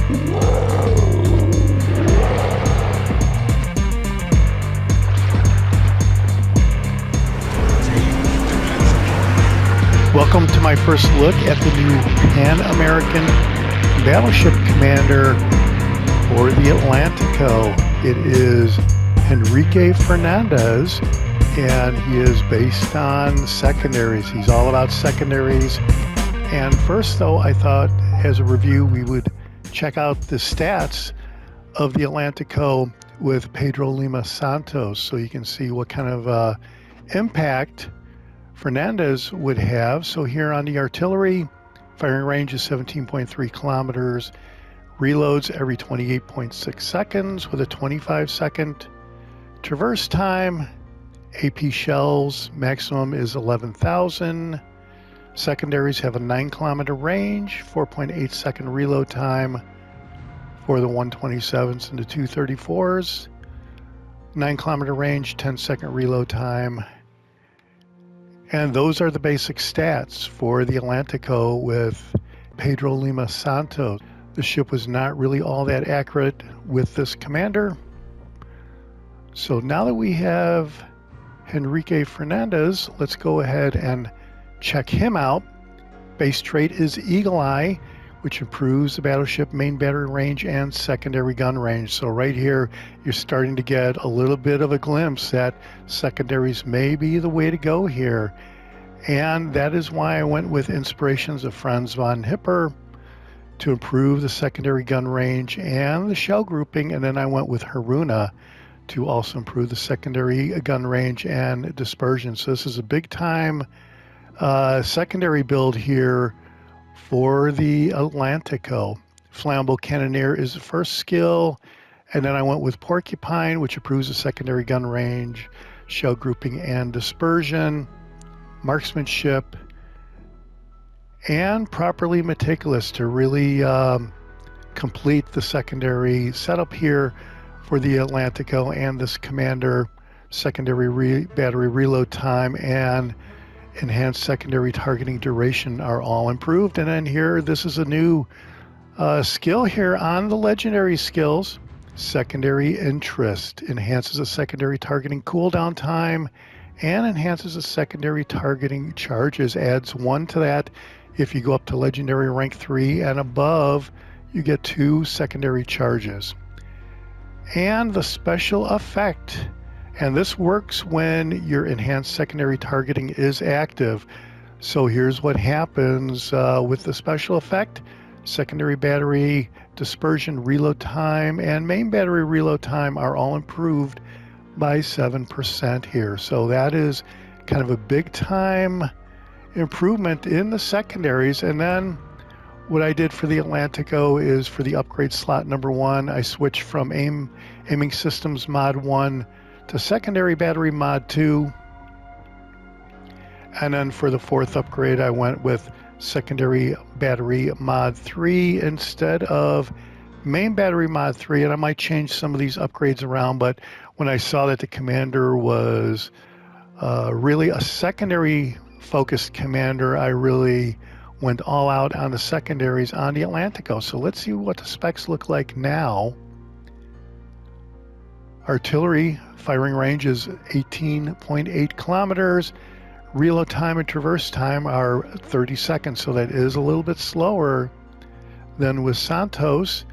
Welcome to my first look at the new Pan-American battleship commander for the Atlantico. It is Henrique Fernandes, and he is based on secondaries. He's all about secondaries. And first, though, I thought as a review we would check out the stats of the Atlantico with Pedro Lima Santos, so you can see what kind of impact Fernandes would have. So here on the artillery, firing range is 17.3 kilometers, reloads every 28.6 seconds with a 25-second traverse time. AP shells maximum is 11,000. Secondaries have a 9-kilometer range, 4.8 second reload time for the 127s and the 234s. 9-kilometer range, 10-second reload time. And those are the basic stats for the Atlantico with Pedro Lima Santos. The ship was not really all that accurate with this commander. So now that we have Henrique Fernandes, let's go ahead and check him out. Base trait is Eagle Eye, which improves the battleship main battery range and secondary gun range. So right here, you're starting to get a little bit of a glimpse that secondaries may be the way to go here. And that is why I went with inspirations of Franz von Hipper to improve the secondary gun range and the shell grouping. And then I went with Haruna to also improve the secondary gun range and dispersion. So this is a big time secondary build here for the Atlantico. Flammable Cannoneer is the first skill, and then I went with Porcupine, which improves the secondary gun range, shell grouping and dispersion, marksmanship, and Properly Meticulous to really complete the secondary setup here for the Atlantico. And this commander, secondary battery reload time and enhanced secondary targeting duration are all improved. And then here, this is a new skill here on the legendary skills. Secondary interest enhances the secondary targeting cooldown time and enhances the secondary targeting charges. Adds 1 to that. If you go up to legendary rank 3 and above, you get 2 secondary charges. And the special effect, and this works when your enhanced secondary targeting is active. So here's what happens with the special effect. Secondary battery dispersion reload time and main battery reload time are all improved by 7% here. So that is kind of a big time improvement in the secondaries. And then what I did for the Atlantico is for the upgrade slot number 1, I switched from aiming systems mod 1 to secondary battery mod 2. And then for the 4th upgrade, I went with secondary battery mod 3 instead of main battery mod 3. And I might change some of these upgrades around, but when I saw that the commander was really a secondary focused commander, I really went all out on the secondaries on the Atlantico. So let's see what the specs look like now. Artillery firing range is 18.8 kilometers. Reload time and traverse time are 30 seconds, so that is a little bit slower than with Santos.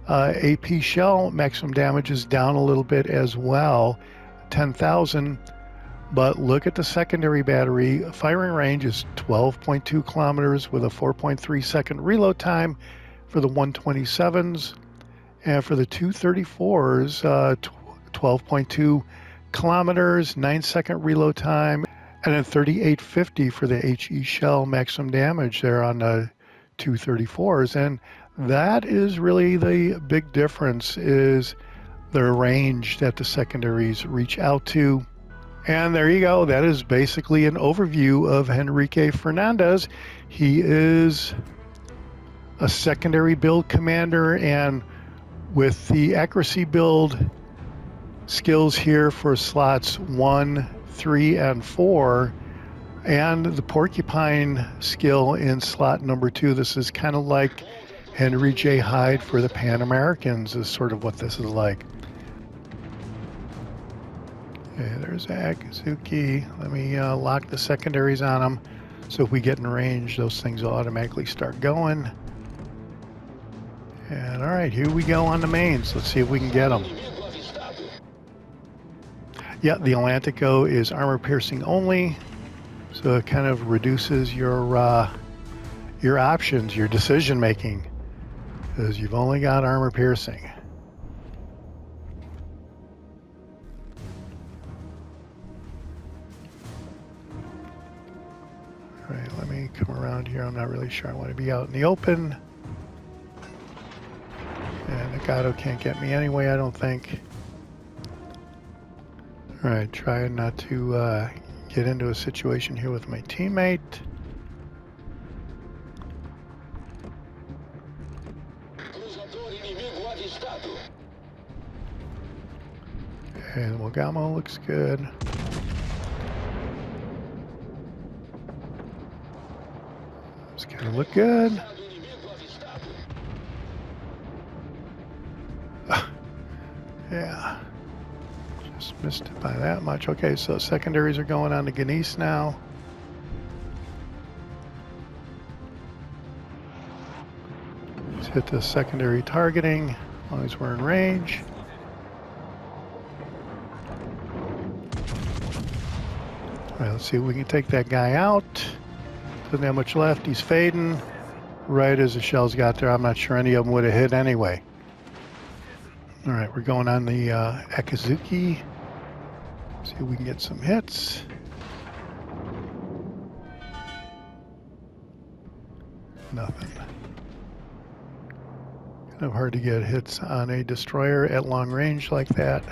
AP shell maximum damage is down a little bit as well, 10,000. But look at the secondary battery. Firing range is 12.2 kilometers with a 4.3 second reload time for the 127s. And for the 234s, 12.2 kilometers, 9-second reload time, and then 3850 for the HE shell maximum damage there on the 234s. And that is really the big difference, is the range that the secondaries reach out to. And there you go. That is basically an overview of Henrique Fernandes. He is a secondary build commander, and with the accuracy build skills here for slots 1, 3, and 4, and the Porcupine skill in slot number 2, this is kind of like Henry J. Hyde for the Pan Americans is sort of what this is like. Okay, there's Akazuki. Let me lock the secondaries on them, so if we get in range, those things will automatically start going. And all right, here we go on the mains. Let's see if we can get them. Yeah, the Atlantico is armor piercing only, so it kind of reduces your options, your decision making, because you've only got armor piercing. All right, let me come around here. I'm not really sure I want to be out in the open. And the Gato can't get me anyway, I don't think. All right, trying not to get into a situation here with my teammate. Okay, the Mogami looks good. It's gonna look good. Yeah, just missed it by that much. Okay, so secondaries are going on to Ganesh now. Let's hit the secondary targeting as long as we're in range. All right, let's see if we can take that guy out. Doesn't have much left. He's fading right as the shells got there. I'm not sure any of them would have hit anyway. All right, we're going on the Akazuki. See if we can get some hits. Nothing. Kind of hard to get hits on a destroyer at long range like that.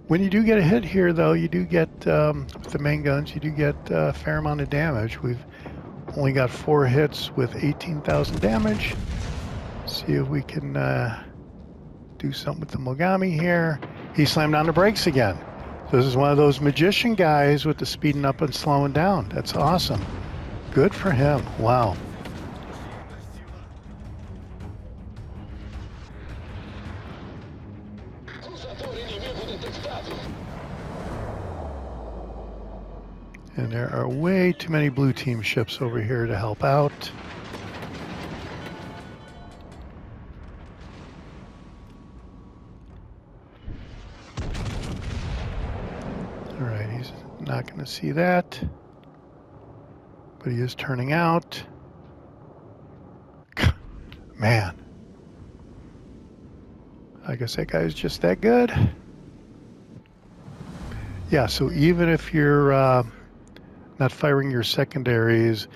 When you do get a hit here, though, you do get, with the main guns, you do get a fair amount of damage. We've only got 4 hits with 18,000 damage. See if we can do something with the Mogami here. He slammed on the brakes again. So this is one of those magician guys with the speeding up and slowing down. That's awesome. Good for him. Wow. And there are way too many blue team ships over here to help out. All right, he's not going to see that, but he is turning out. Man, I guess that guy's just that good. Yeah, so even if you're not firing your secondaries,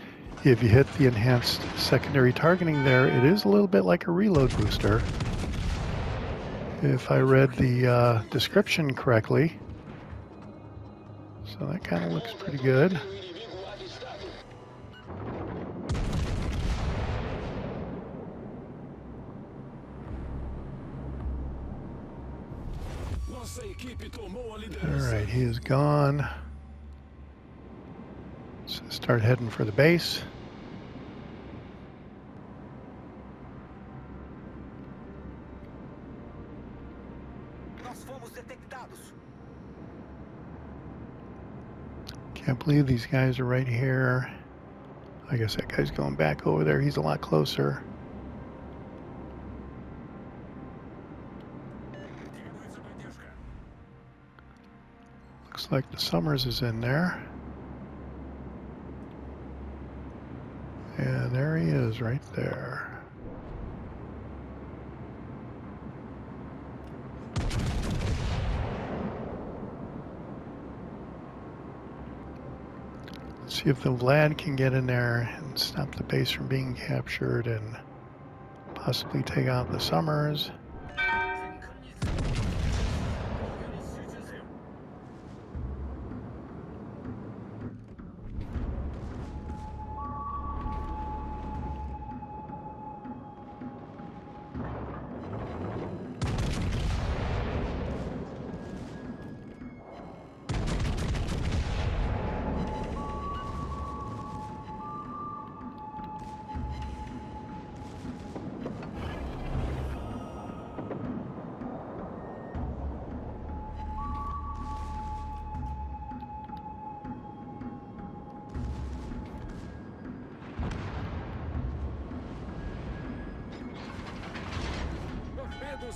if you hit the enhanced secondary targeting there, it is a little bit like a reload booster. If I read the description correctly. So that kind of looks pretty good. All right, he is gone. So start heading for the base. Can't believe these guys are right here. I guess that guy's going back over there. He's a lot closer. Looks like the Summers is in there. And there he is right there. Let's see if the Vlad can get in there and stop the base from being captured and possibly take out the Summers.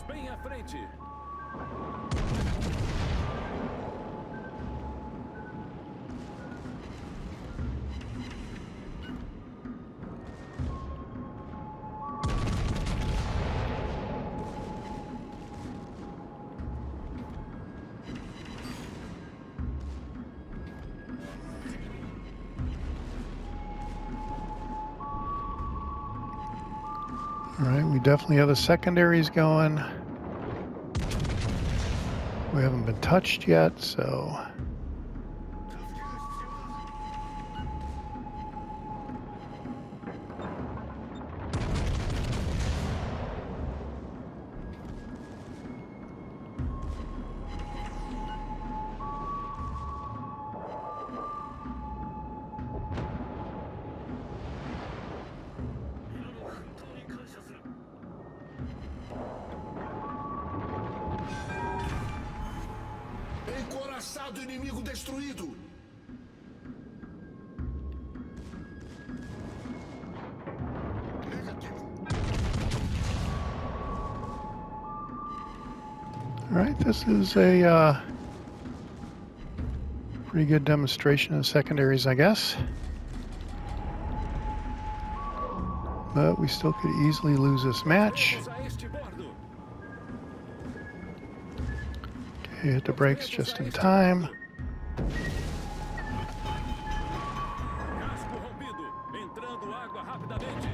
Estamos bem à frente. All right, we definitely have the secondaries going. We haven't been touched yet, so. Encoraçado inimigo destruído. All right, this is a pretty good demonstration of secondaries, I guess. But we still could easily lose this match. Okay, hit the brakes just in time. Casco rompido. Entrando água rapidamente.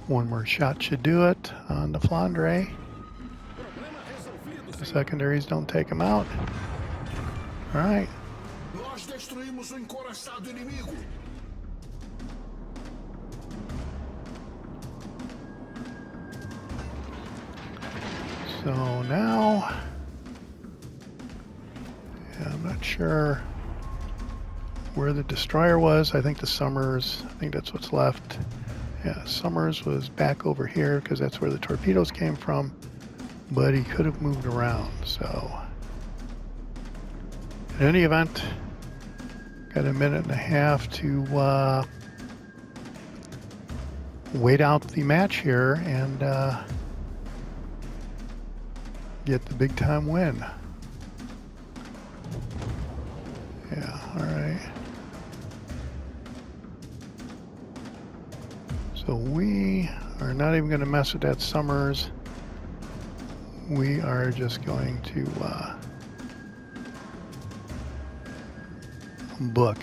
One more shot should do it on the Flandre. Problema resolvido, The senhor. secondaries don't take them out. All right. Nós destruímos o encoraçado inimigo. So now, yeah, I'm not sure where the destroyer was. I think the Summers, I think that's what's left. Yeah, Summers was back over here because that's where the torpedoes came from, but he could have moved around. So in any event, got a minute and a half to wait out the match here and get the big time win. Yeah, all right. So we are not even going to mess with that Summers. We are just going to book.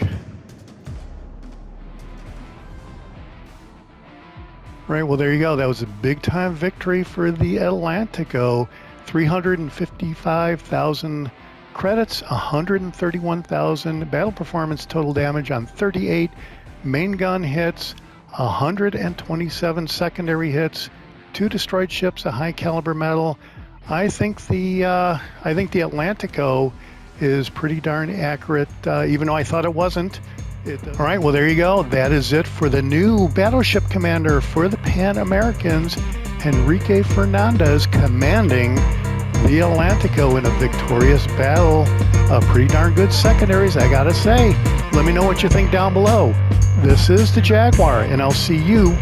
Right, well there you go. That was a big time victory for the Atlantico. 355,000 credits, 131,000 battle performance total damage on 38 main gun hits, 127 secondary hits, 2 destroyed ships, a high caliber medal. I think the Atlantico is pretty darn accurate, even though I thought it wasn't. All right, well there you go. That is it for the new battleship commander for the Pan Americans, Henrique Fernandes, commanding the Atlantico in a victorious battle. Pretty darn good secondaries, I gotta say. Let me know what you think down below. This is the Jaguar, and I'll see you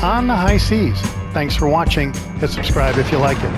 on the high seas. Thanks for watching. Hit subscribe if you like it.